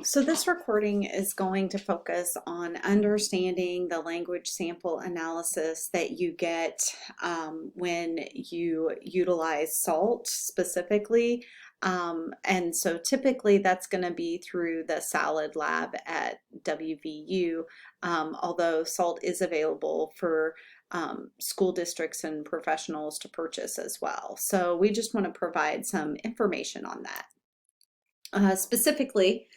So this recording is going to focus on understanding the language sample analysis that you get when you utilize SALT specifically. And so typically that's going to be through the SALAD lab at WVU, although SALT is available for school districts and professionals to purchase as well. So we just want to provide some information on that. Specifically,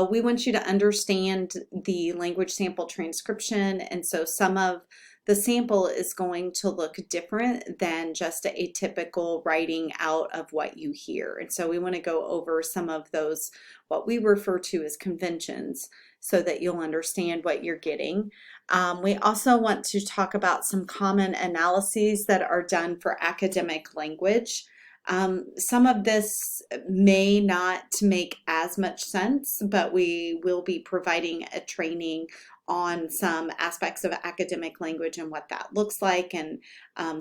we want you to understand the language sample transcription, and so some of the sample is going to look different than just a typical writing out of what you hear. And so we want to go over some of those, what we refer to as conventions, so that you'll understand what you're getting. We also want to talk about some common analyses that are done for academic language. Some of this may not make as much sense, but we will be providing a training on some aspects of academic language and what that looks like, and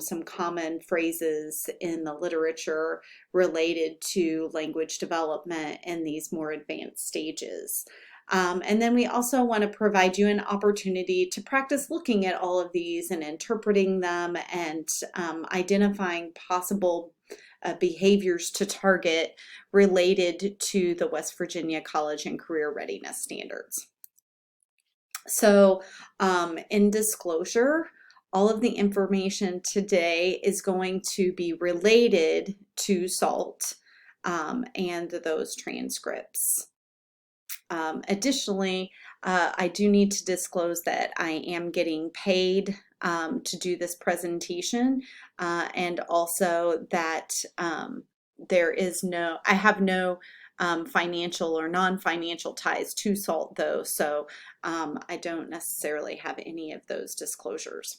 some common phrases in the literature related to language development in these more advanced stages. And then we also want to provide you an opportunity to practice looking at all of these and interpreting them and identifying possible behaviors to target related to the West Virginia College and Career Readiness Standards. So in disclosure, all of the information today is going to be related to SALT and those transcripts. Additionally, I do need to disclose that I am getting paid to do this presentation, and also that I have no financial or non-financial ties to SALT though, so I don't necessarily have any of those disclosures.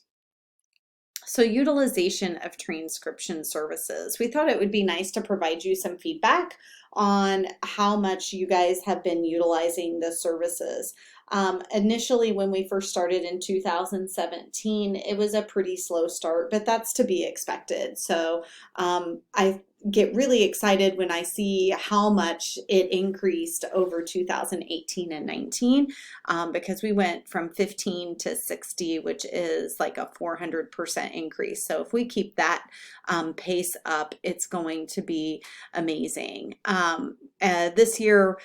So utilization of transcription services. We thought it would be nice to provide you some feedback on how much you guys have been utilizing the services. Initially, when we first started in 2017, it was a pretty slow start, but that's to be expected. So I get really excited when I see how much it increased over 2018 and 19, because we went from 15 to 60, which is like a 400% increase. So if we keep that pace up, it's going to be amazing. This year,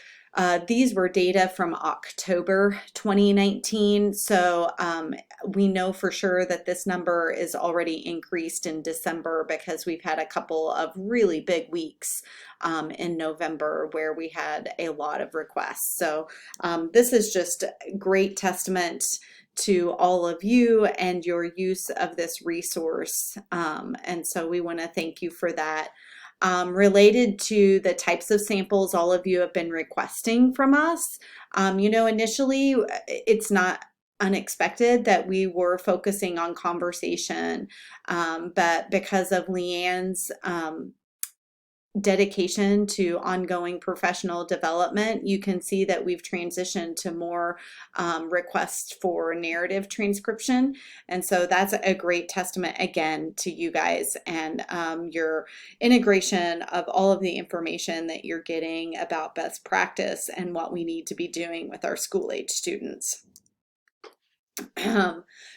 these were data from October 2019, so we know for sure that this number is already increased in December because we've had a couple of really big weeks in November where we had a lot of requests. So this is just great testament to all of you and your use of this resource, and so we want to thank you for that. Related to the types of samples all of you have been requesting from us. Initially it's not unexpected that we were focusing on conversation, but because of Leanne's dedication to ongoing professional development, you can see that we've transitioned to more requests for narrative transcription. And so that's a great testament again to you guys and your integration of all of the information that you're getting about best practice and what we need to be doing with our school-age students.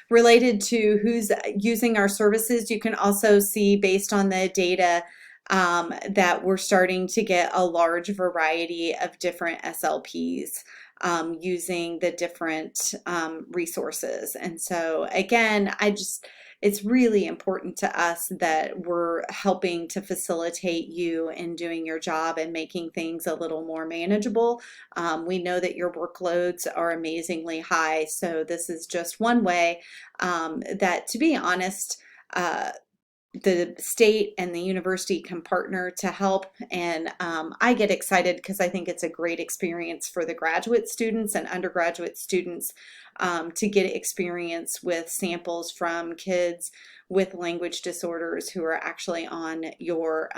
Related to who's using our services, you can also see based on the data that we're starting to get a large variety of different SLPs using the different resources. And so again, it's really important to us that we're helping to facilitate you in doing your job and making things a little more manageable. We know that your workloads are amazingly high, so this is just one way that, to be honest, the state and the university can partner to help, and I get excited because I think it's a great experience for the graduate students and undergraduate students to get experience with samples from kids with language disorders who are actually on your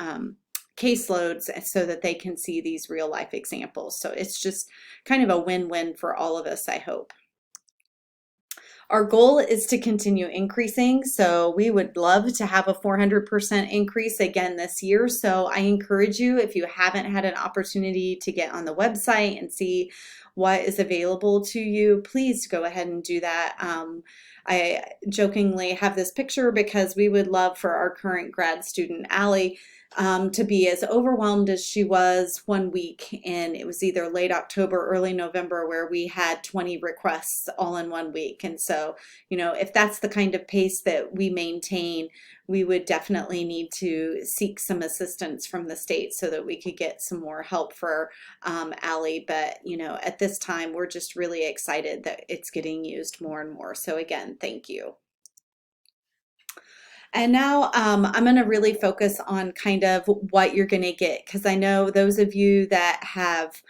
caseloads so that they can see these real life examples. So it's just kind of a win-win for all of us, I hope. Our goal is to continue increasing, so we would love to have a 400% increase again this year. So I encourage you, if you haven't had an opportunity to get on the website and see what is available to you, please go ahead and do that. I jokingly have this picture because we would love for our current grad student, Allie, to be as overwhelmed as she was one week, and it was either late October, early November, where we had 20 requests all in one week. And so, you know, if that's the kind of pace that we maintain, we would definitely need to seek some assistance from the state so that we could get some more help for Allie. But, you know, at this time, we're just really excited that it's getting used more and more. So again, thank you. And now I'm going to really focus on kind of what you're going to get, because I know those of you that have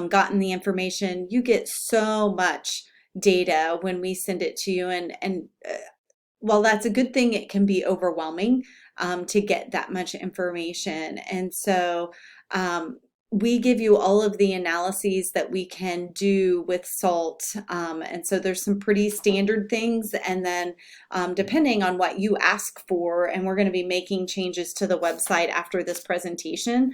gotten the information, you get so much data when we send it to you. And while that's a good thing, it can be overwhelming to get that much information. And so we give you all of the analyses that we can do with SALT. And so there's some pretty standard things. And then depending on what you ask for, and we're going to be making changes to the website after this presentation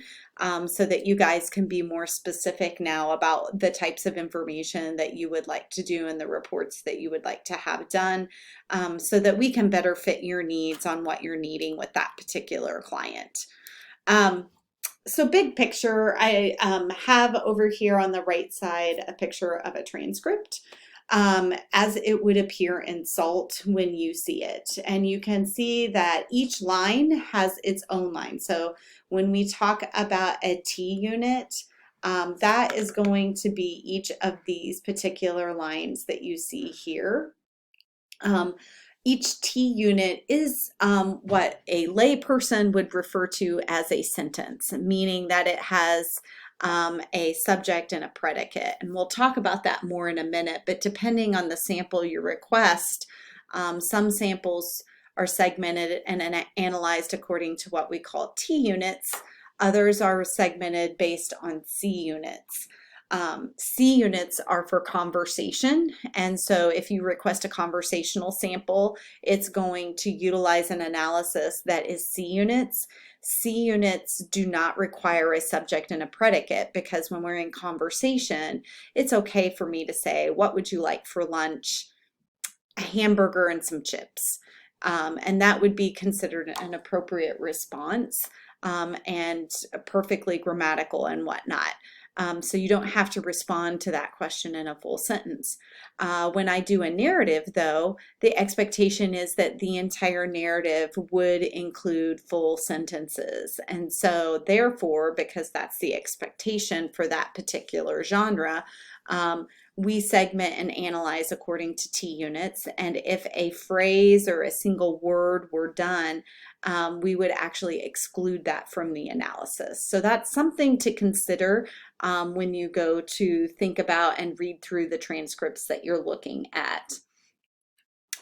so that you guys can be more specific now about the types of information that you would like to do and the reports that you would like to have done so that we can better fit your needs on what you're needing with that particular client. So big picture, I have over here on the right side a picture of a transcript as it would appear in SALT when you see it. And you can see that each line has its own line. So when we talk about a T unit, that is going to be each of these particular lines that you see here. Each T unit is what a layperson would refer to as a sentence, meaning that it has a subject and a predicate. And we'll talk about that more in a minute, but depending on the sample you request, some samples are segmented and analyzed according to what we call T units. Others are segmented based on C units. C units are for conversation, and so if you request a conversational sample, it's going to utilize an analysis that is C units. C units do not require a subject and a predicate, because when we're in conversation, it's okay for me to say, what would you like for lunch? A hamburger and some chips. And that would be considered an appropriate response and perfectly grammatical and whatnot. So you don't have to respond to that question in a full sentence. When I do a narrative, though, the expectation is that the entire narrative would include full sentences. And so therefore, because that's the expectation for that particular genre, we segment and analyze according to T units. And if a phrase or a single word were done, we would actually exclude that from the analysis. So that's something to consider when you go to think about and read through the transcripts that you're looking at.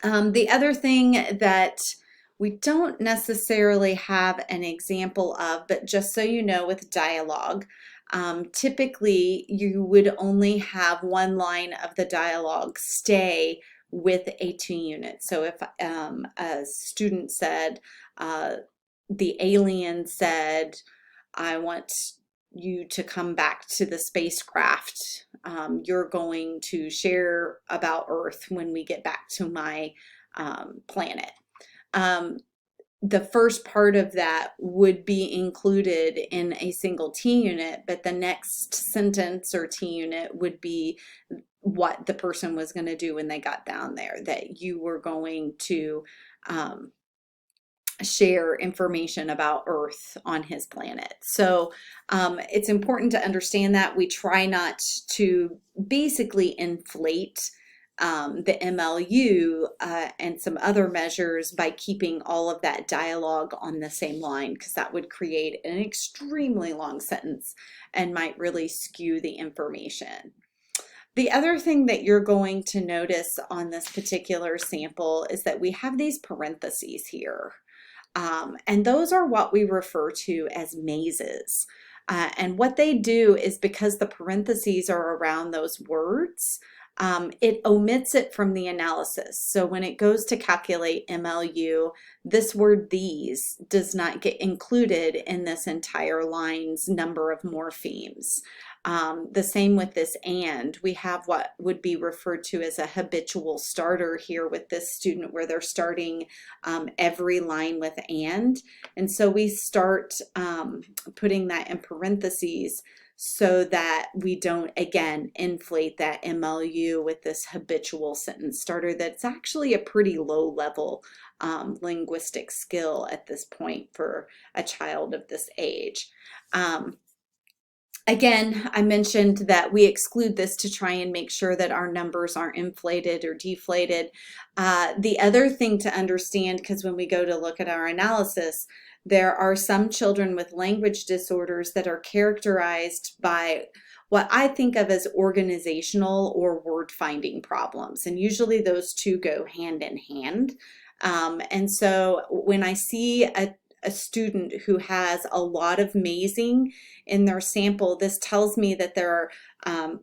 The other thing that we don't necessarily have an example of, but just so you know, with dialogue, typically you would only have one line of the dialogue stay with a T unit. So if a student said, the alien said, I want you to come back to the spacecraft. You're going to share about Earth when we get back to my planet. The first part of that would be included in a single T unit, but the next sentence or T unit would be what the person was going to do when they got down there, that you were going to share information about Earth on his planet. So it's important to understand that. We try not to basically inflate the MLU and some other measures by keeping all of that dialogue on the same line, because that would create an extremely long sentence and might really skew the information. The other thing that you're going to notice on this particular sample is that we have these parentheses here. And those are what we refer to as mazes. And what they do is, because the parentheses are around those words, it omits it from the analysis. So when it goes to calculate MLU, this word these does not get included in this entire line's number of morphemes. The same with this and. We have what would be referred to as a habitual starter here with this student, where they're starting every line with and. And so we start putting that in parentheses so that we don't, again, inflate that MLU with this habitual sentence starter that's actually a pretty low level linguistic skill at this point for a child of this age. Again, I mentioned that we exclude this to try and make sure that our numbers aren't inflated or deflated. The other thing to understand, because when we go to look at our analysis, there are some children with language disorders that are characterized by what I think of as organizational or word finding problems. And usually those two go hand in hand. And so when I see a student who has a lot of mazing in their sample, this tells me that they're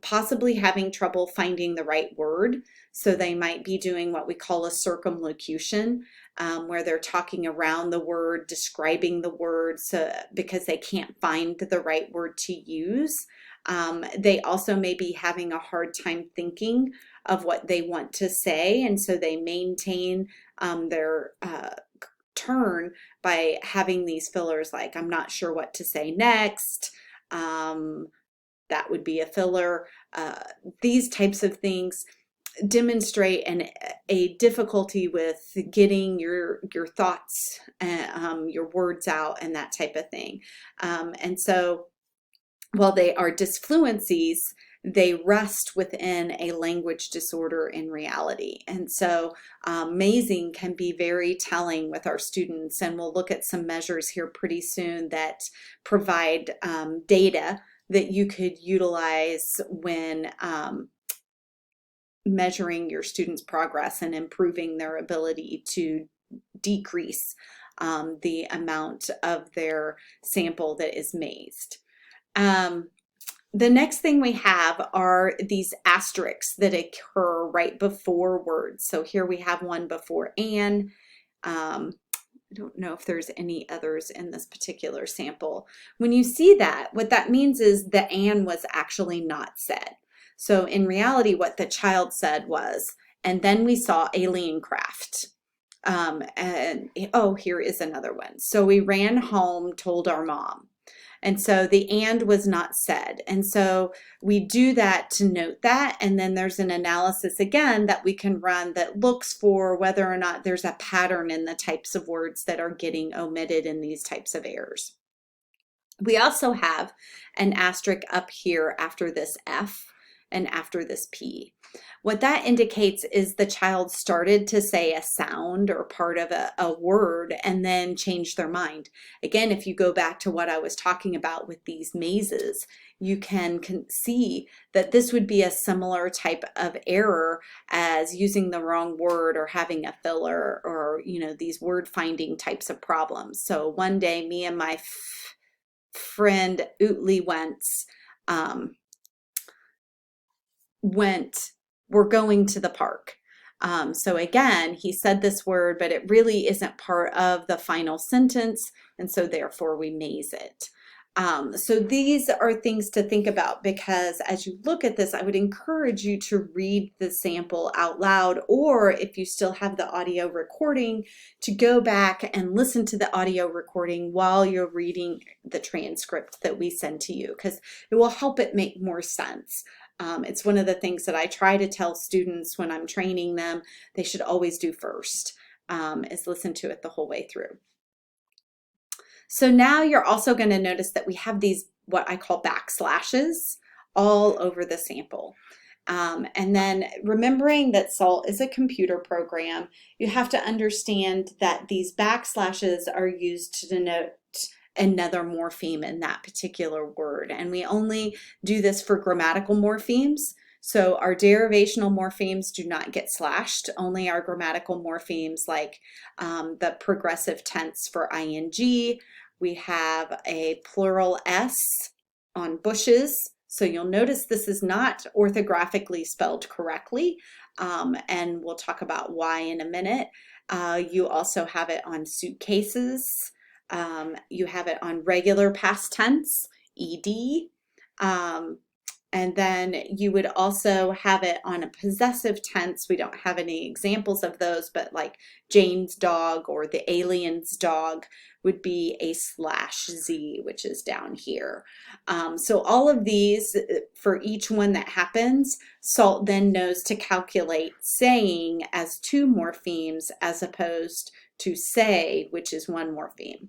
possibly having trouble finding the right word. So they might be doing what we call a circumlocution, where they're talking around the word, describing the word, because they can't find the right word to use. They also may be having a hard time thinking of what they want to say, and so they maintain their turn by having these fillers like, I'm not sure what to say next. That would be a filler. These types of things demonstrate a difficulty with getting your thoughts, your words out, and that type of thing. And so while they are disfluencies, they rest within a language disorder in reality. And so mazing can be very telling with our students, and we'll look at some measures here pretty soon that provide data that you could utilize when measuring your students' progress and improving their ability to decrease the amount of their sample that is mazed. The next thing we have are these asterisks that occur right before words. So here we have one before and. I don't know if there's any others in this particular sample. When you see that, what that means is the and was actually not said. So in reality, what the child said was, and then we saw alien craft. And oh, here is another one. So we ran home, told our mom. And so the and was not said. And so we do that to note that. And then there's an analysis again that we can run that looks for whether or not there's a pattern in the types of words that are getting omitted in these types of errors. We also have an asterisk up here after this F and after this P. What that indicates is the child started to say a sound or part of a word and then changed their mind. Again, if you go back to what I was talking about with these mazes, you can see that this would be a similar type of error as using the wrong word or having a filler, or these word finding types of problems. So one day me and my friend Utley we're going to the park. So again, he said this word, but it really isn't part of the final sentence, and so therefore we maze it. So these are things to think about, because as you look at this, I would encourage you to read the sample out loud, or if you still have the audio recording, to go back and listen to the audio recording while you're reading the transcript that we send to you, because it will help it make more sense. It's one of the things that I try to tell students when I'm training them they should always do first, is listen to it the whole way through. So now you're also going to notice that we have these, what I call backslashes, all over the sample. And then remembering that SALT is a computer program, you have to understand that these backslashes are used to denote another morpheme in that particular word. And we only do this for grammatical morphemes. So our derivational morphemes do not get slashed, only our grammatical morphemes, like the progressive tense for ing. We have a plural S on bushes So you'll notice this is not orthographically spelled correctly, and we'll talk about why in a minute. You also have it on suitcases. You have it on regular past tense, ed. Um, and then you would also have it on a possessive tense. We don't have any examples of those, but like Jane's dog or the alien's dog would be a /z, which is down here. So all of these, for each one that happens, SALT then knows to calculate saying as 2 morphemes as opposed to say, which is 1 morpheme.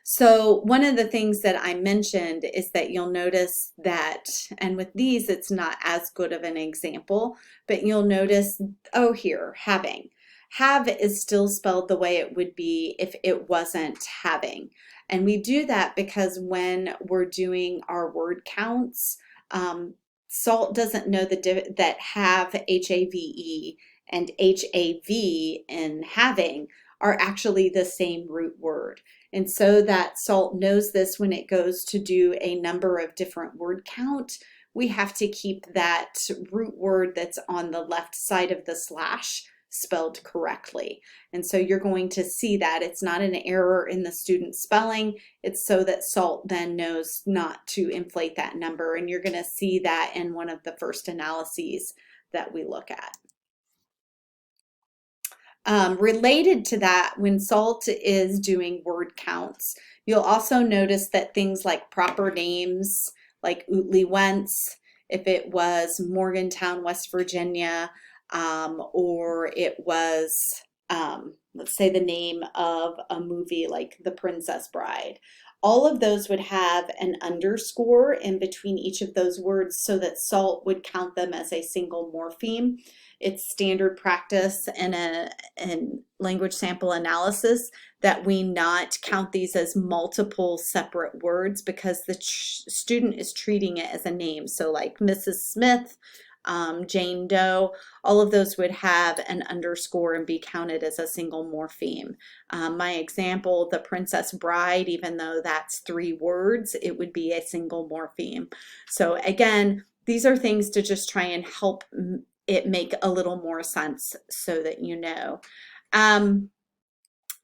So one of the things that I mentioned is that you'll notice that, and with these it's not as good of an example, but you'll notice, oh here, having. Have is still spelled the way it would be if it wasn't having. And we do that because when we're doing our word counts, SALT doesn't know that have, H-A-V-E, and H-A-V in having are actually the same root word. And so that SALT knows this when it goes to do a number of different word count, we have to keep that root word that's on the left side of the slash spelled correctly. And so you're going to see that it's not an error in the student spelling, it's so that SALT then knows not to inflate that number. And you're going to see that in one of the first analyses that we look at. Related to that, when SALT is doing word counts, you'll also notice that things like proper names, like Utley Wentz, if it was Morgantown, West Virginia, or it was, let's say the name of a movie like The Princess Bride, all of those would have an underscore in between each of those words so that SALT would count them as a single morpheme. It's standard practice in language sample analysis that we not count these as multiple separate words because the student is treating it as a name. So like Mrs. Smith, Jane Doe, all of those would have an underscore and be counted as a single morpheme. My example, The Princess Bride, even though that's 3 words, it would be a single morpheme. So again, these are things to just try and help it make a little more sense so that you know. I'm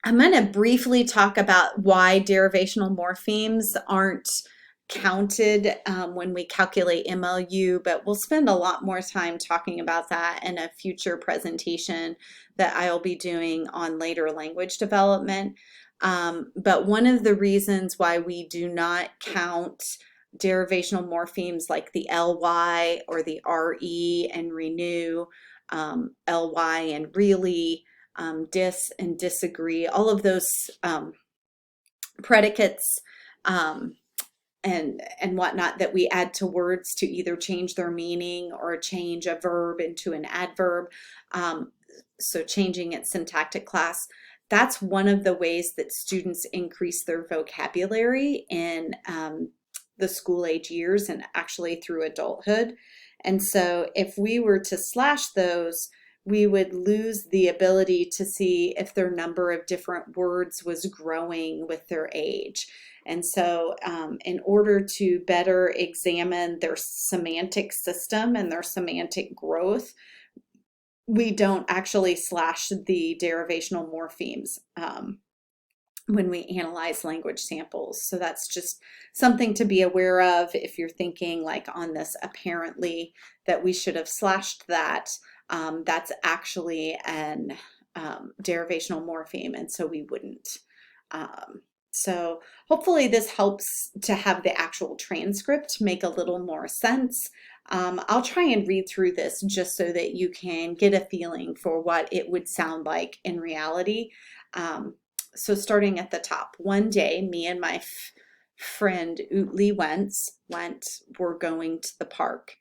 going to briefly talk about why derivational morphemes aren't counted when we calculate MLU, but we'll spend a lot more time talking about that in a future presentation that I'll be doing on later language development. But one of the reasons why we do not count derivational morphemes like the ly or the re and renew, ly and really, dis and disagree, all of those predicates and whatnot that we add to words to either change their meaning or change a verb into an adverb, so changing its syntactic class. That's one of the ways that students increase their vocabulary in the school age years and actually through adulthood. And so if we were to slash those, we would lose the ability to see if their number of different words was growing with their age. And so in order to better examine their semantic system and their semantic growth, we don't actually slash the derivational morphemes when we analyze language samples. So that's just something to be aware of if you're thinking like on this apparently that we should have slashed that. That's actually an derivational morpheme, and so we wouldn't. So hopefully this helps to have the actual transcript make a little more sense. I'll try and read through this just so that you can get a feeling for what it would sound like in reality. So starting at the top, one day, me and my friend Utley Wentz were going to the park.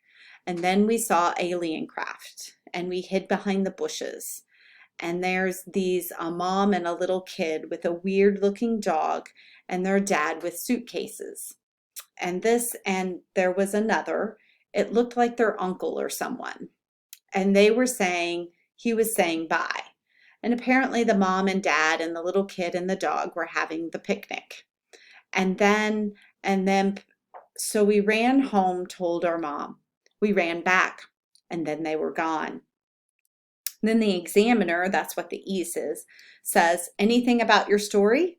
And then we saw alien craft and we hid behind the bushes. And there's a mom and a little kid with a weird looking dog and their dad with suitcases. And there was another, it looked like their uncle or someone. And he was saying bye. And apparently the mom and dad and the little kid and the dog were having the picnic. And then So we ran home, told our mom. We ran back, and then they were gone. Then the examiner, that's what the E says, anything about your story?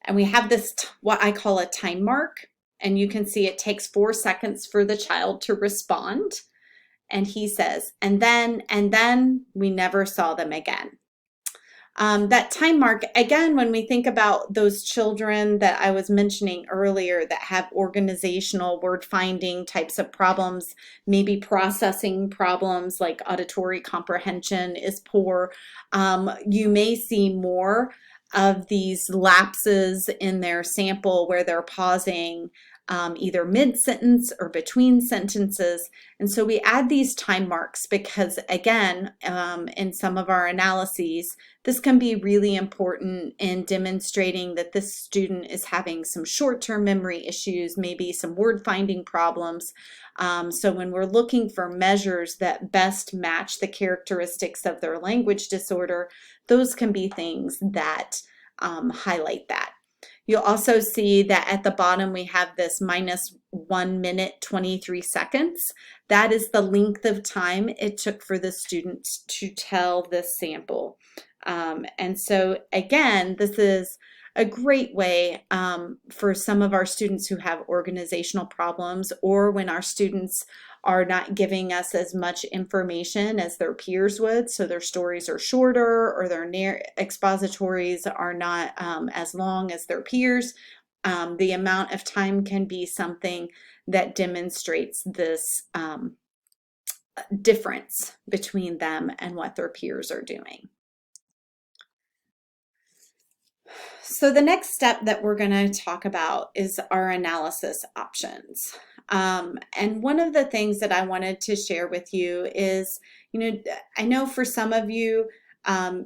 And we have this, what I call a time mark, and you can see it takes 4 seconds for the child to respond. And he says, and then we never saw them again. That time mark, again, when we think about those children that I was mentioning earlier that have organizational word finding types of problems, maybe processing problems like auditory comprehension is poor, you may see more of these lapses in their sample where they're pausing either mid-sentence or between sentences. And so we add these time marks because, again, in some of our analyses, this can be really important in demonstrating that this student is having some short-term memory issues, maybe some word finding problems. So when we're looking for measures that best match the characteristics of their language disorder, those can be things that highlight that. You'll also see that at the bottom we have this -1 minute 23 seconds. That is the length of time it took for the students to tell this sample. And so again, this is a great way for some of our students who have organizational problems, or when our students are not giving us as much information as their peers would, so their stories are shorter or their expositories are not as long as their peers. The amount of time can be something that demonstrates this difference between them and what their peers are doing. So the next step that we're going to talk about is our analysis options. And one of the things that I wanted to share with you is, I know for some of you,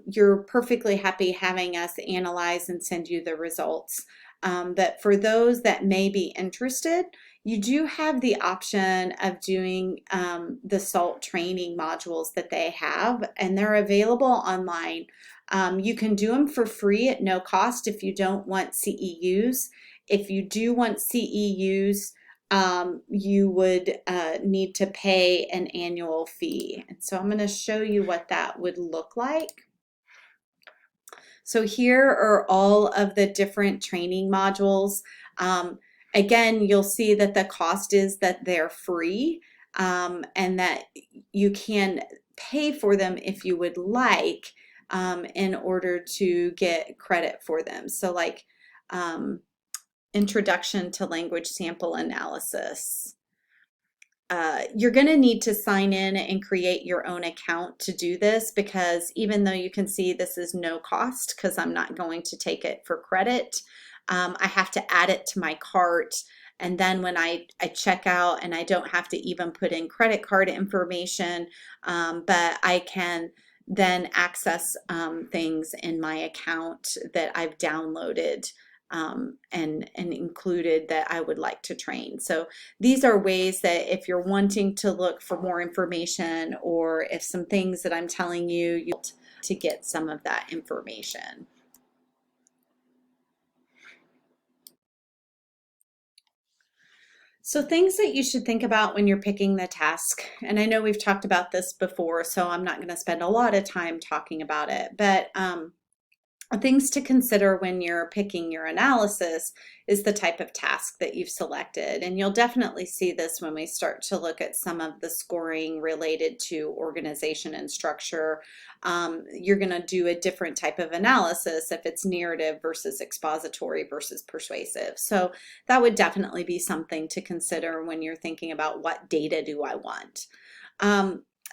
you're perfectly happy having us analyze and send you the results. But for those that may be interested, you do have the option of doing the SALT training modules that they have, and they're available online. You can do them for free at no cost if you don't want CEUs. If you do want CEUs, you would need to pay an annual fee. And so I'm going to show you what that would look like. So here are all of the different training modules. Again, you'll see that the cost is that they're free, and that you can pay for them if you would like, in order to get credit for them. So like Introduction to Language Sample Analysis. You're going to need to sign in and create your own account to do this, because even though you can see this is no cost, because I'm not going to take it for credit, I have to add it to my cart. And then when I check out, and I don't have to even put in credit card information, but I can then access things in my account that I've downloaded and included that I would like to train. So these are ways that if you're wanting to look for more information, or if some things that I'm telling you to get some of that information. So things that you should think about when you're picking the task, and I know we've talked about this before, so I'm not going to spend a lot of time talking about it, but things to consider when you're picking your analysis is the type of task that you've selected. And you'll definitely see this when we start to look at some of the scoring related to organization and structure. You're going to do a different type of analysis if it's narrative versus expository versus persuasive. So that would definitely be something to consider when you're thinking about what data do I want.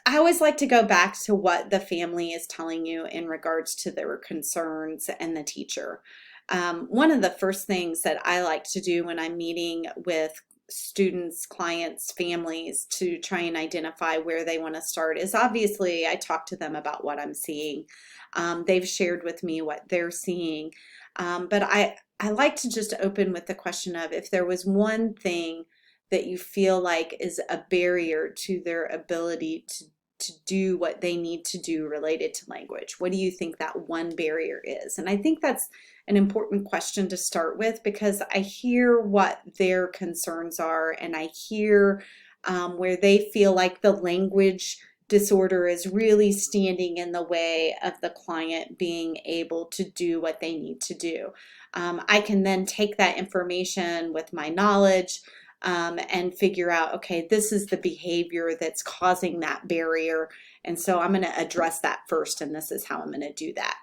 I always like to go back to what the family is telling you in regards to their concerns and the teacher. One of the first things that I like to do when I'm meeting with students, clients, families to try and identify where they want to start is, obviously I talk to them about what I'm seeing. They've shared with me what they're seeing. But I like to just open with the question of, if there was one thing that you feel like is a barrier to their ability to do what they need to do related to language? What do you think that one barrier is? And I think that's an important question to start with, because I hear what their concerns are, and I hear where they feel like the language disorder is really standing in the way of the client being able to do what they need to do. I can then take that information with my knowledge and figure out, okay, this is the behavior that's causing that barrier. And so I'm going to address that first, and this is how I'm going to do that.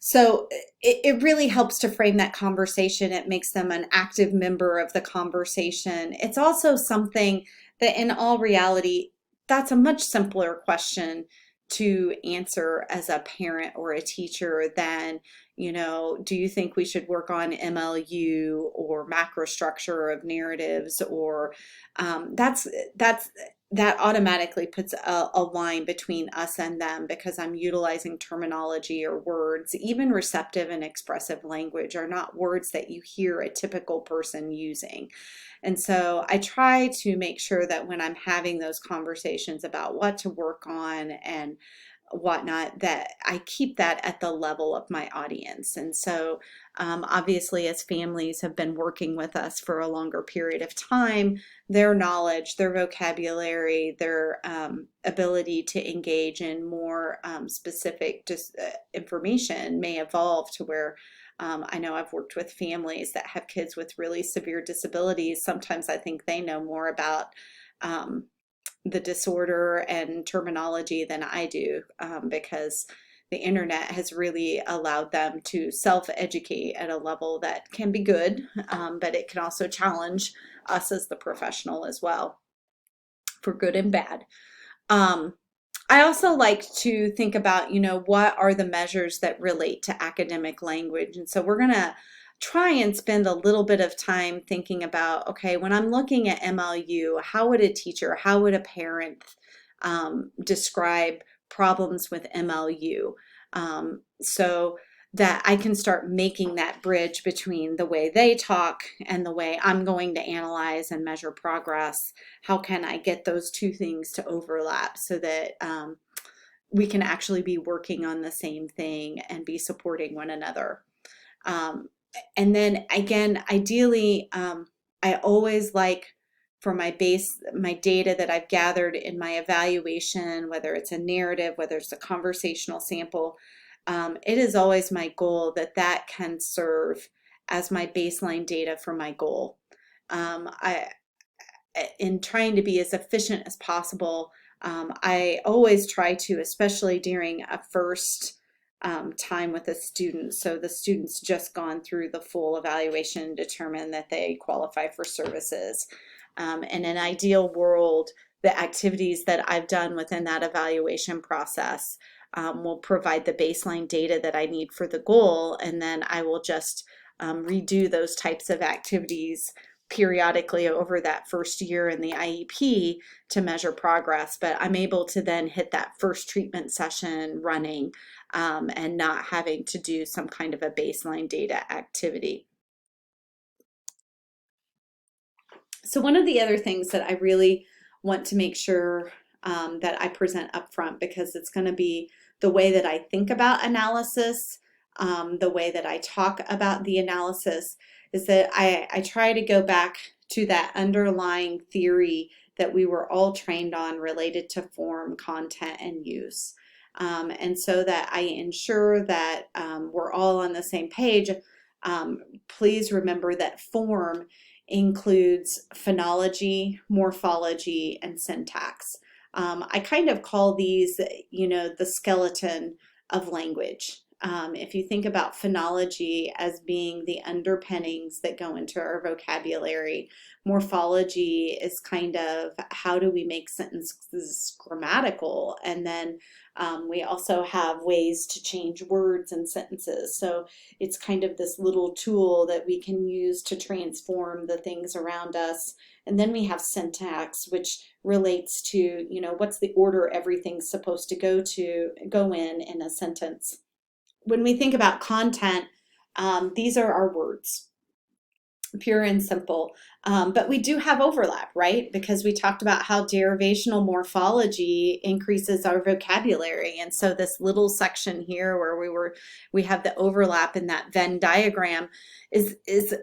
So it really helps to frame that conversation. It makes them an active member of the conversation. It's also something that, in all reality, that's a much simpler question to answer as a parent or a teacher than, do you think we should work on MLU or macro structure of narratives? Or that automatically puts a line between us and them, because I'm utilizing terminology or words. Even receptive and expressive language are not words that you hear a typical person using. And so I try to make sure that when I'm having those conversations about what to work on and whatnot, that I keep that at the level of my audience. And so obviously, as families have been working with us for a longer period of time, their knowledge, their vocabulary, their ability to engage in more specific information may evolve to where I know I've worked with families that have kids with really severe disabilities. Sometimes I think they know more about the disorder and terminology than I do, because the internet has really allowed them to self-educate at a level that can be good, but it can also challenge us as the professional as well, for good and bad. I also like to think about, what are the measures that relate to academic language? And so we're going to try and spend a little bit of time thinking about, okay, when I'm looking at MLU, how would a teacher, how would a parent describe problems with MLU? So that I can start making that bridge between the way they talk and the way I'm going to analyze and measure progress. How can I get those two things to overlap so that we can actually be working on the same thing and be supporting one another? And then again, ideally, I always like, for my data that I've gathered in my evaluation, whether it's a narrative, whether it's a conversational sample, it is always my goal that that can serve as my baseline data for my goal. In trying to be as efficient as possible, I always try to, especially during a first time with a student, so the student's just gone through the full evaluation and determined that they qualify for services. In an ideal world, the activities that I've done within that evaluation process will provide the baseline data that I need for the goal, and then I will just redo those types of activities periodically over that first year in the IEP to measure progress. But I'm able to then hit that first treatment session running and not having to do some kind of a baseline data activity. So one of the other things that I really want to make sure that I present up front, because it's going to be the way that I think about analysis, the way that I talk about the analysis, is that I try to go back to that underlying theory that we were all trained on related to form, content, and use. And so that I ensure that we're all on the same page. Please remember that form includes phonology, morphology, and syntax. I kind of call these, the skeleton of language. If you think about phonology as being the underpinnings that go into our vocabulary, morphology is kind of how do we make sentences grammatical, and then we also have ways to change words and sentences. So it's kind of this little tool that we can use to transform the things around us. And then we have syntax, which relates to, what's the order everything's supposed to go in a sentence. When we think about content, these are our words. pure and simple. But we do have overlap, right? Because we talked about how derivational morphology increases our vocabulary. And so this little section here where we have the overlap in that Venn diagram is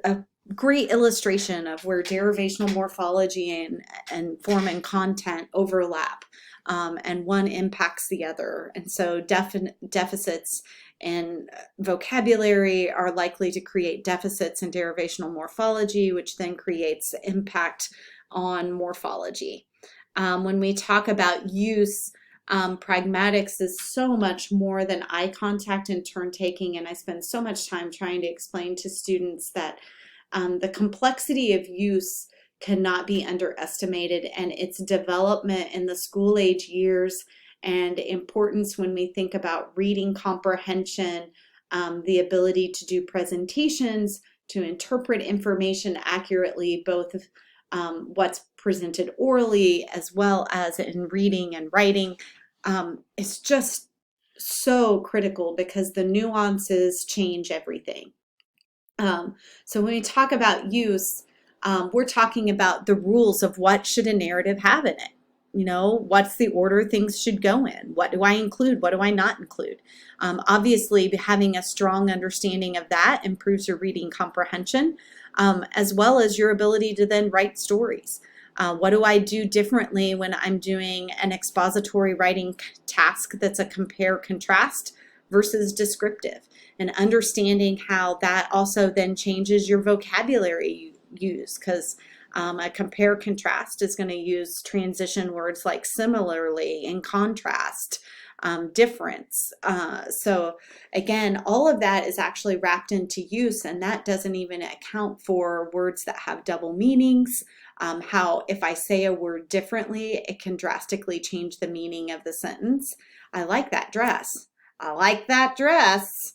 a great illustration of where derivational morphology and form and content overlap. And one impacts the other. And so deficits and vocabulary are likely to create deficits in derivational morphology, which then creates impact on morphology. When we talk about use, pragmatics is so much more than eye contact and turn taking, and I spend so much time trying to explain to students that the complexity of use cannot be underestimated, and its development in the school age years and importance when we think about reading comprehension, the ability to do presentations, to interpret information accurately, both what's presented orally as well as in reading and writing, is just so critical because the nuances change everything. So when we talk about use, we're talking about the rules of what should a narrative have in it. You know, what's the order things should go in? What do I include? What do I not include? Obviously, having a strong understanding of that improves your reading comprehension, as well as your ability to then write stories. What do I do differently when I'm doing an expository writing task that's a compare-contrast versus descriptive? And understanding how that also then changes your vocabulary use, because a compare contrast is going to use transition words like similarly, in contrast, difference. So again, all of that is actually wrapped into use, and that doesn't even account for words that have double meanings. How if I say a word differently, it can drastically change the meaning of the sentence. I like that dress. I like that dress.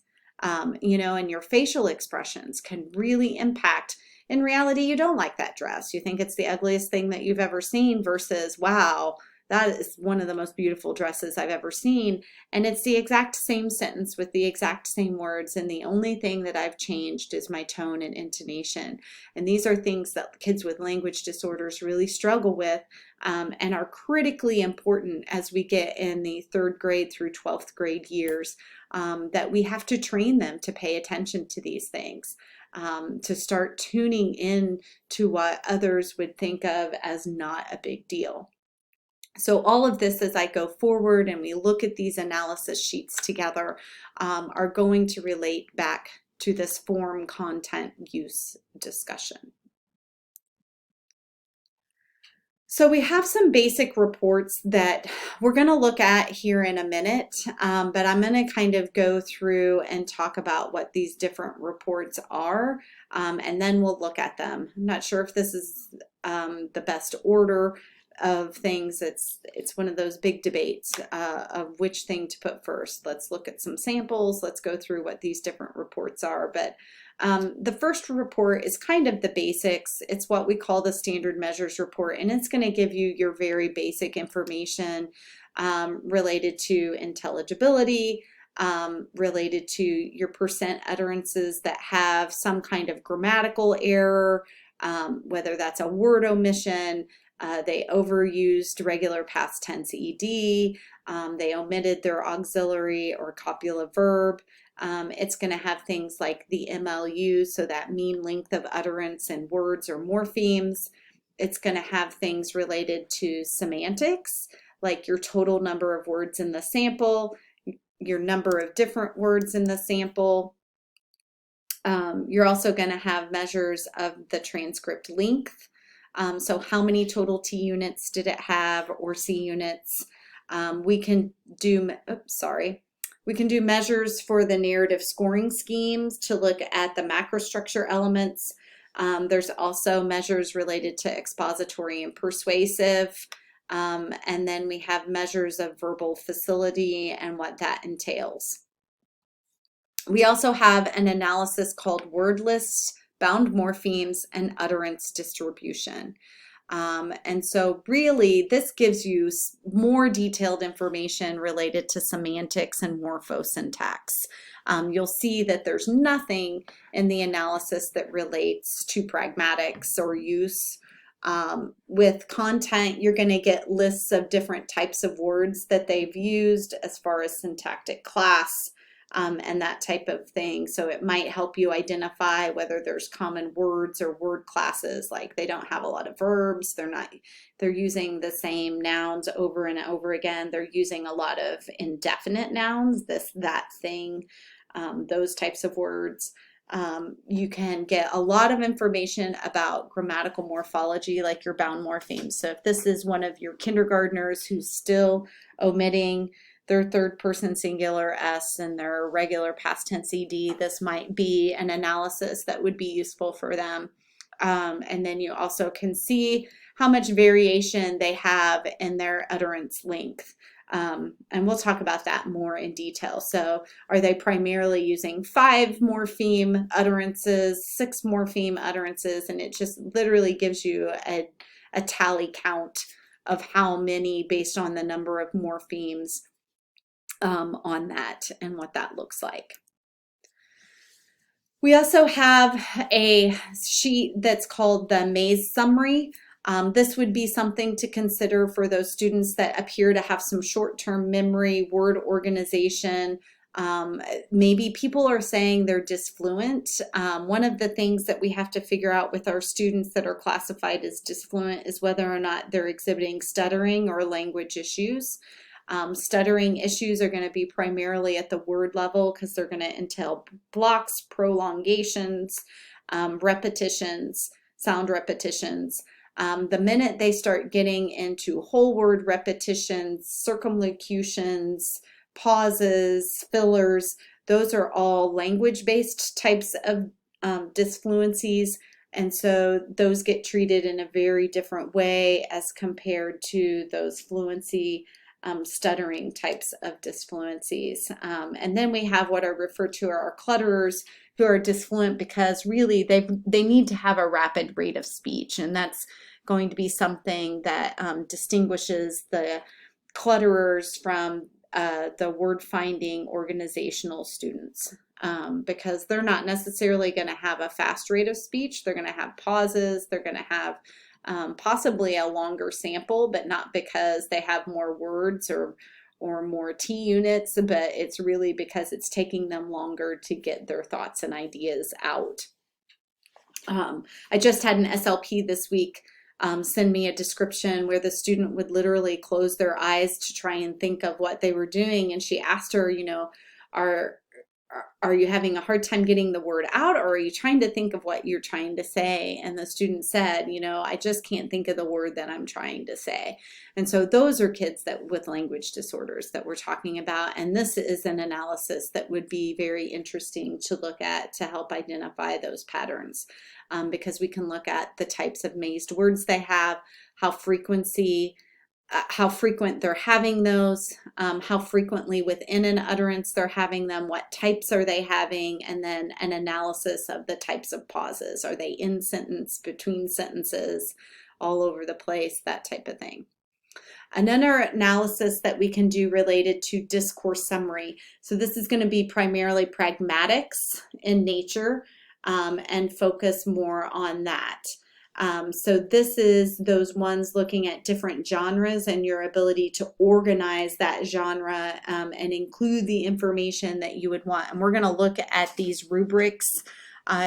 You know, and your facial expressions can really impact. In reality, you don't like that dress. You think it's the ugliest thing that you've ever seen versus, wow, that is one of the most beautiful dresses I've ever seen. And it's the exact same sentence with the exact same words. And the only thing that I've changed is my tone and intonation. And these are things that kids with language disorders really struggle with, and are critically important as we get in the 3rd grade through 12th grade years, that we have to train them to pay attention to these things. To start tuning in to what others would think of as not a big deal. So all of this, as I go forward and we look at these analysis sheets together, are going to relate back to this form, content, use discussion. So we have some basic reports that we're going to look at here in a minute, but I'm going to kind of go through and talk about what these different reports are, and then we'll look at them. I'm not sure if this is the best order of things. It's one of those big debates of which thing to put first. Let's look at some samples. Let's go through what these different reports are. But the first report is kind of the basics. It's what we call the standard measures report, and it's going to give you your very basic information related to intelligibility, related to your percent utterances that have some kind of grammatical error, whether that's a word omission, they overused regular past tense ed, they omitted their auxiliary or copula verb. It's going to have things like the MLU, so that mean length of utterance in words or morphemes. It's going to have things related to semantics, like your total number of words in the sample, your number of different words in the sample. You're also going to have measures of the transcript length. So how many total T units did it have, or C units? We can do measures for the narrative scoring schemes to look at the macrostructure elements. There's also measures related to expository and persuasive. And then we have measures of verbal facility and what that entails. We also have an analysis called word lists, bound morphemes, and utterance distribution. And so really this gives you more detailed information related to semantics and morphosyntax. You'll see that there's nothing in the analysis that relates to pragmatics or use. With content, you're going to get lists of different types of words that they've used as far as syntactic class. And that type of thing. So it might help you identify whether there's common words or word classes, like they don't have a lot of verbs, they're using the same nouns over and over again. They're using a lot of indefinite nouns, this, that, thing, those types of words. You can get a lot of information about grammatical morphology, like your bound morphemes. So if this is one of your kindergartners who's still omitting their third person singular S and their regular past tense ED, this might be an analysis that would be useful for them. And then you also can see how much variation they have in their utterance length. And we'll talk about that more in detail. So are they primarily using 5 morpheme utterances, 6 morpheme utterances, and it just literally gives you a tally count of how many based on the number of morphemes on that and what that looks like. We also have a sheet that's called the Mays Summary. This would be something to consider for those students that appear to have some short-term memory, word organization. Maybe people are saying they're disfluent. One of the things that we have to figure out with our students that are classified as disfluent is whether or not they're exhibiting stuttering or language issues. Stuttering issues are going to be primarily at the word level because they're going to entail blocks, prolongations, repetitions, sound repetitions. The minute they start getting into whole word repetitions, circumlocutions, pauses, fillers, those are all language-based types of disfluencies. And so those get treated in a very different way as compared to those fluency stuttering types of disfluencies. And then we have what are referred to are our clutterers, who are disfluent because really they need to have a rapid rate of speech, and that's going to be something that distinguishes the clutterers from the word finding organizational students, because they're not necessarily going to have a fast rate of speech. They're going to have pauses, they're going to have possibly a longer sample, but not because they have more words or more T units, but it's really because it's taking them longer to get their thoughts and ideas out. I just had an SLP this week send me a description where the student would literally close their eyes to try and think of what they were doing, and she asked her, you know, are you having a hard time getting the word out, or are you trying to think of what you're trying to say? And the student said, you know, I just can't think of the word that I'm trying to say. And so those are kids that with language disorders that we're talking about. And this is an analysis that would be very interesting to look at to help identify those patterns, because we can look at the types of mazed words they have, how frequent they're having those, how frequently within an utterance they're having them, what types are they having, and then an analysis of the types of pauses. Are they in sentence, between sentences, all over the place, that type of thing. Another analysis that we can do related to discourse summary. So this is going to be primarily pragmatics in nature, and focus more on that. So this is those ones looking at different genres and your ability to organize that genre and include the information that you would want. And we're going to look at these rubrics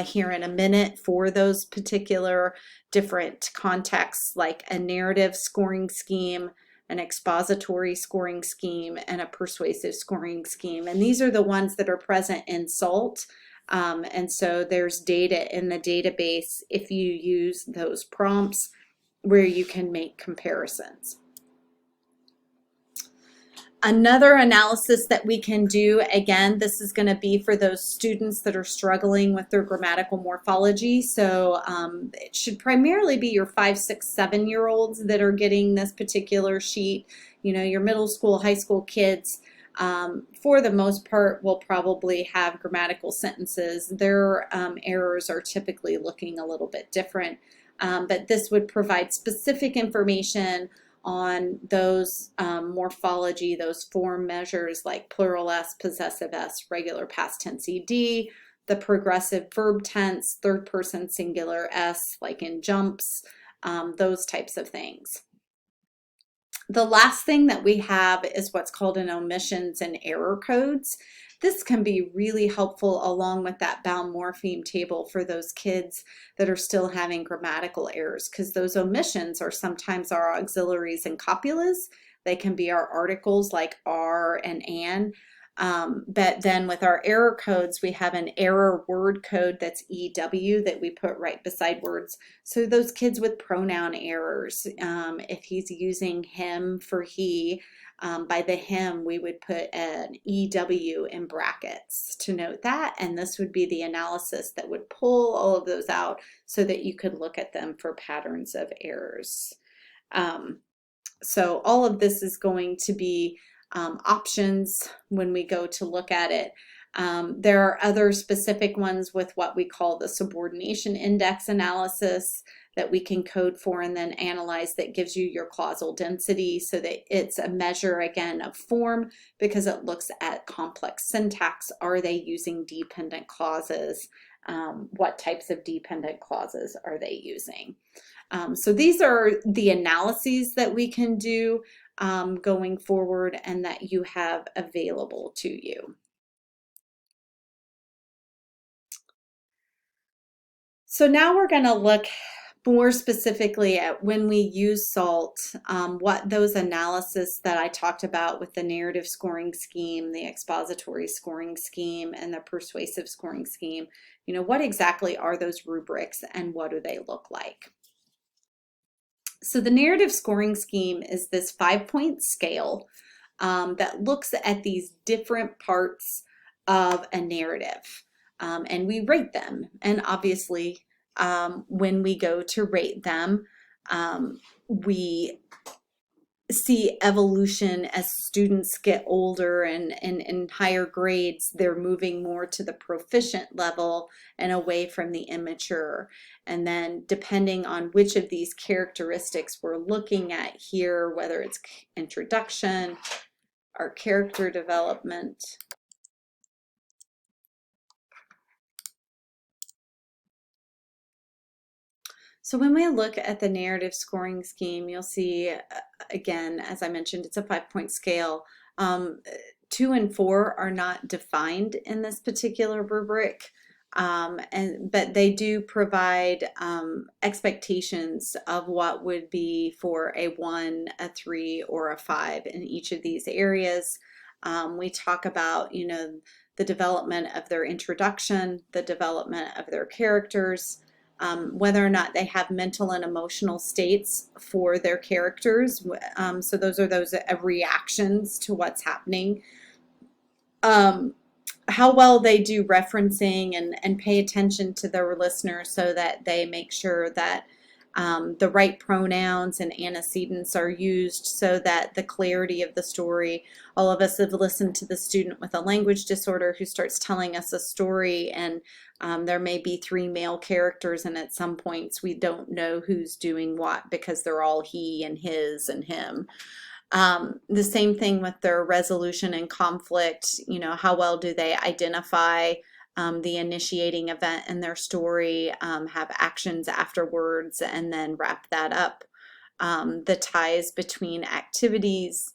here in a minute for those particular different contexts, like a narrative scoring scheme, an expository scoring scheme, and a persuasive scoring scheme. And these are the ones that are present in SALT. And so there's data in the database if you use those prompts where you can make comparisons. Another analysis that we can do, again, this is going to be for those students that are struggling with their grammatical morphology. So it should primarily be your 5, 6, 7-year-olds that are getting this particular sheet. You know, your middle school, high school kids, for the most part, will probably have grammatical sentences. Their errors are typically looking a little bit different. but this would provide specific information on those morphology, those form measures like plural S, possessive S, regular past tense ED, the progressive verb tense, third person singular S, like in jumps, those types of things. The last thing that we have is what's called an omissions and error codes. This can be really helpful along with that bound morpheme table for those kids that are still having grammatical errors, because those omissions are sometimes our auxiliaries and copulas. They can be our articles like are and an. But then with our error codes, we have an error word code that's EW that we put right beside words. So those kids with pronoun errors, if he's using him for he, by the him, we would put an EW in brackets to note that, and this would be the analysis that would pull all of those out so that you could look at them for patterns of errors. So all of this is going to be options when we go to look at it. There are other specific ones with what we call the subordination index analysis that we can code for and then analyze, that gives you your clausal density, so that it's a measure again of form because it looks at complex syntax. Are they using dependent clauses? What types of dependent clauses are they using? So these are the analyses that we can do going forward and that you have available to you. So now we're going to look more specifically at when we use SALT, what those analysis that I talked about with the narrative scoring scheme, the expository scoring scheme, and the persuasive scoring scheme, what exactly are those rubrics and what do they look like? So the narrative scoring scheme is this 5-point scale that looks at these different parts of a narrative, and we rate them. And obviously, when we go to rate them, we see evolution as students get older and in higher grades, they're moving more to the proficient level and away from the immature. And then depending on which of these characteristics we're looking at here, whether it's introduction or character development, so when we look at the narrative scoring scheme, you'll see, again, as I mentioned, it's a 5-point scale. 2 and 4 are not defined in this particular rubric, but they do provide expectations of what would be for a 1, a 3, or a 5 in each of these areas. We talk about, the development of their introduction, the development of their characters, whether or not they have mental and emotional states for their characters. So those are those reactions to what's happening. How well they do referencing and pay attention to their listeners so that they make sure that the right pronouns and antecedents are used so that the clarity of the story. All of us have listened to the student with a language disorder who starts telling us a story, and there may be 3 male characters, and at some points we don't know who's doing what because they're all he and his and him. The same thing with their resolution and conflict. How well do they identify the initiating event in their story, have actions afterwards, and then wrap that up. The ties between activities,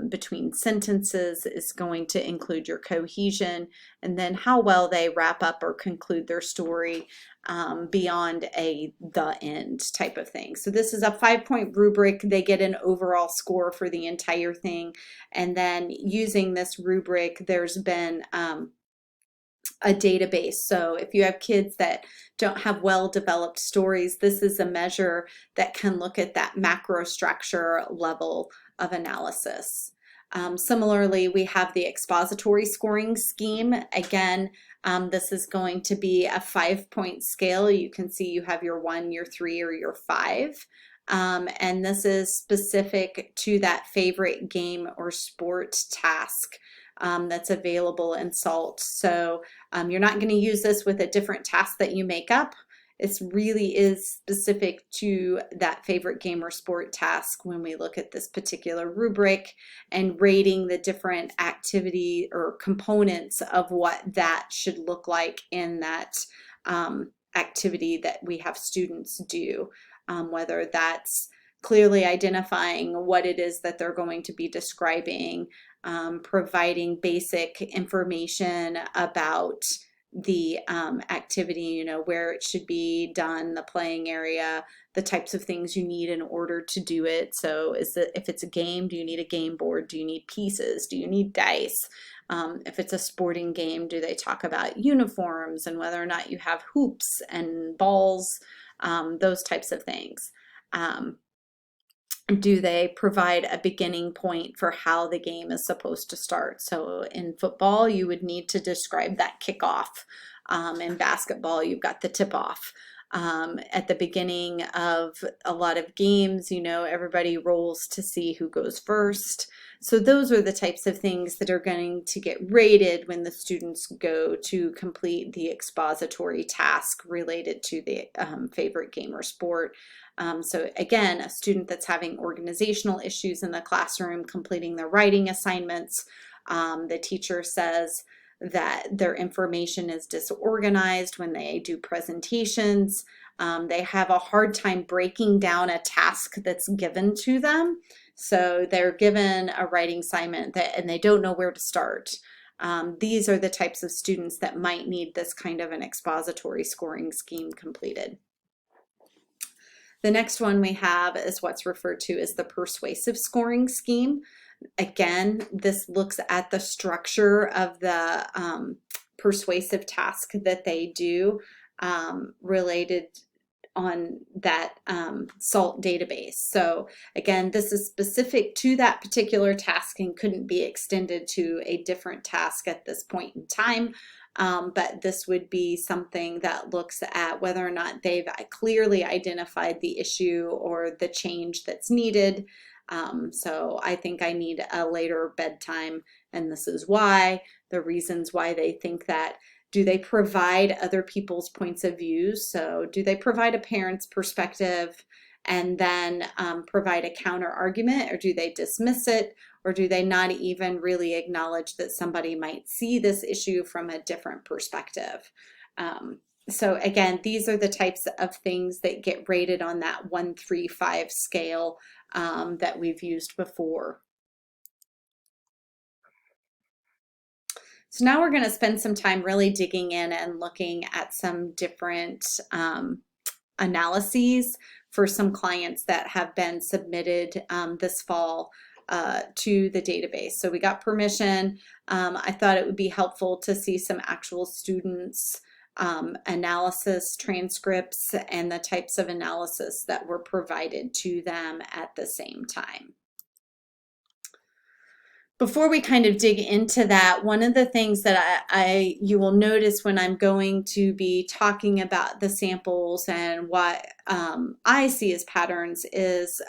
between sentences is going to include your cohesion, and then how well they wrap up or conclude their story beyond the end type of thing. So this is a 5-point rubric. They get an overall score for the entire thing, and then using this rubric, there's been a database. So if you have kids that don't have well-developed stories, this is a measure that can look at that macro structure level of analysis. Similarly, we have the expository scoring scheme. Again, this is going to be a 5-point scale. You can see you have your 1, your 3, or your 5. And this is specific to that favorite game or sport task that's available in SALT. So you're not going to use this with a different task that you make up. This really is specific to that favorite game or sport task when we look at this particular rubric and rating the different activity or components of what that should look like in that activity that we have students do, whether that's clearly identifying what it is that they're going to be describing, providing basic information about the activity, you know, where it should be done, the playing area, the types of things you need in order to do it. So if it's a game, do you need a game board? Do you need pieces? Do you need dice? If it's a sporting game, do they talk about uniforms and whether or not you have hoops and balls, those types of things? Do they provide a beginning point for how the game is supposed to start? So in football, you would need to describe that kickoff. In basketball, you've got the tip-off. At the beginning of a lot of games, you know, everybody rolls to see who goes first. So those are the types of things that are going to get rated when the students go to complete the expository task related to the favorite game or sport. So again, a student that's having organizational issues in the classroom, completing their writing assignments, the teacher says that their information is disorganized when they do presentations. They have a hard time breaking down a task that's given to them. So they're given a writing assignment and they don't know where to start. These are the types of students that might need this kind of an expository scoring scheme completed. The next one we have is what's referred to as the persuasive scoring scheme. Again, this looks at the structure of the persuasive task that they do related on that SALT database. So again, this is specific to that particular task and couldn't be extended to a different task at this point in time. But this would be something that looks at whether or not they've clearly identified the issue or the change that's needed. So I think I need a later bedtime, and this is why, the reasons why they think that. Do they provide other people's points of view? So do they provide a parent's perspective and then provide a counter argument, or do they dismiss it? Or do they not even really acknowledge that somebody might see this issue from a different perspective? So again, these are the types of things that get rated on that 1, 3, 5 scale that we've used before. So now we're going to spend some time really digging in and looking at some different analyses for some clients that have been submitted this fall to the database. So we got permission. I thought it would be helpful to see some actual students analysis transcripts and the types of analysis that were provided to them at the same time. Before we kind of dig into that, one of the things that you will notice when I'm going to be talking about the samples and what I see as patterns is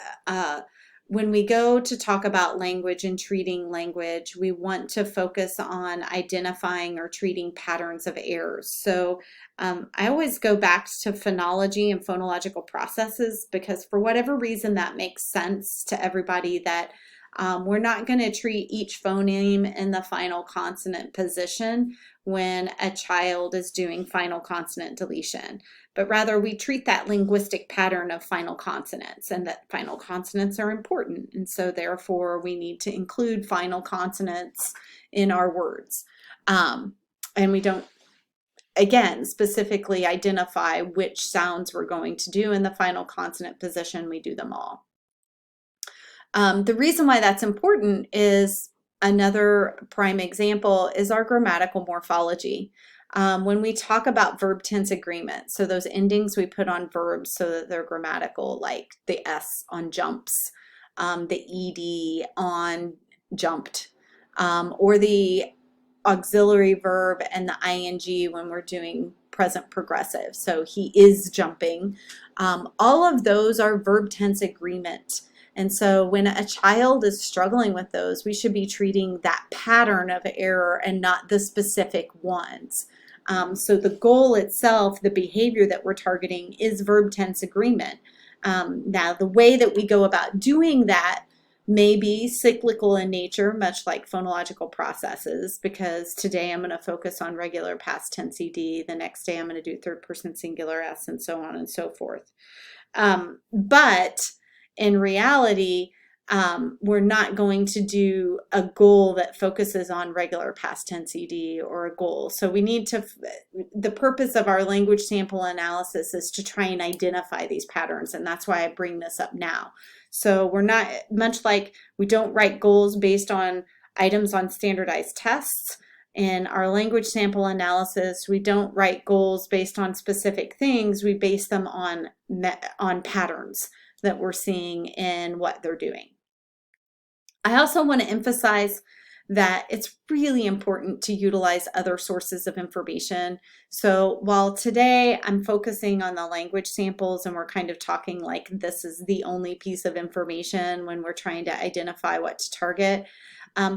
when we go to talk about language and treating language, we want to focus on identifying or treating patterns of errors. So I always go back to phonology and phonological processes because for whatever reason that makes sense to everybody that we're not going to treat each phoneme in the final consonant position when a child is doing final consonant deletion, but rather we treat that linguistic pattern of final consonants, and that final consonants are important, and so therefore we need to include final consonants in our words. And we don't, again, specifically identify which sounds we're going to do in the final consonant position. We do them all. The reason why that's important is another prime example is our grammatical morphology. When we talk about verb tense agreement, so those endings we put on verbs so that they're grammatical, like the S on jumps, the ED on jumped, or the auxiliary verb and the ing when we're doing present progressive. So he is jumping. All of those are verb tense agreement. And so when a child is struggling with those, we should be treating that pattern of error and not the specific ones. So the goal itself, the behavior that we're targeting, is verb tense agreement. Now, the way that we go about doing that may be cyclical in nature, much like phonological processes, because today I'm going to focus on regular past tense ED, the next day I'm going to do third person singular S, and so on and so forth. But in reality, we're not going to do a goal that focuses on regular past tense ED or a goal. So we need to, the purpose of our language sample analysis is to try and identify these patterns, and that's why I bring this up now. So we're not, much like we don't write goals based on items on standardized tests. In our language sample analysis, we don't write goals based on specific things. We base them on patterns that we're seeing in what they're doing. I also want to emphasize that it's really important to utilize other sources of information. So while today I'm focusing on the language samples and we're kind of talking like this is the only piece of information when we're trying to identify what to target,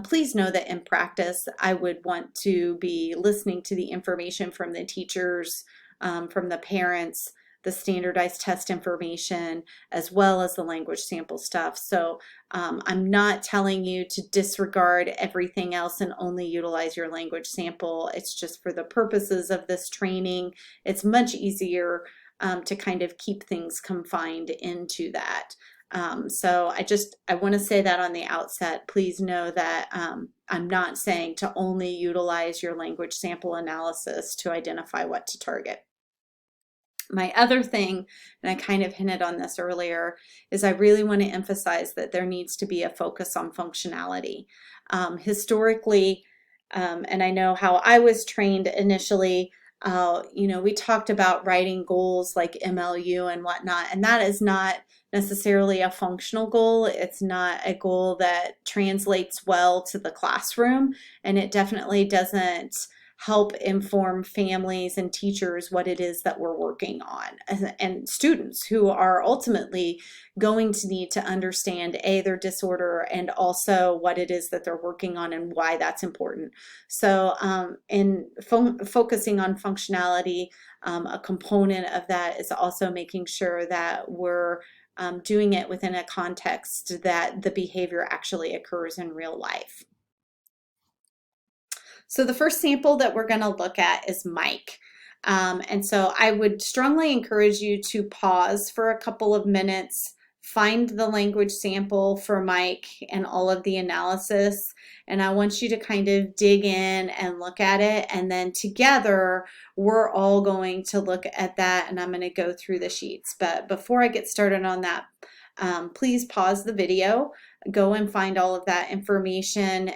please know that in practice, I would want to be listening to the information from the teachers, from the parents, the standardized test information, as well as the language sample stuff. So I'm not telling you to disregard everything else and only utilize your language sample. It's just for the purposes of this training, it's much easier to kind of keep things confined into that. So I want to say that on the outset. Please know that I'm not saying to only utilize your language sample analysis to identify what to target. My other thing, and I kind of hinted on this earlier, is I really want to emphasize that there needs to be a focus on functionality. Historically, and I know how I was trained initially, we talked about writing goals like MLU and whatnot, and that is not necessarily a functional goal. It's not a goal that translates well to the classroom, and it definitely doesn't help inform families and teachers what it is that we're working on, and students who are ultimately going to need to understand their disorder and also what it is that they're working on and why that's important. So in focusing on functionality, a component of that is also making sure that we're doing it within a context that the behavior actually occurs in real life. So the first sample that we're going to look at is Mike. And so I would strongly encourage you to pause for a couple of minutes, find the language sample for Mike and all of the analysis, and I want you to kind of dig in and look at it, and then together we're all going to look at that, and I'm going to go through the sheets. But before I get started on that, please pause the video, go and find all of that information,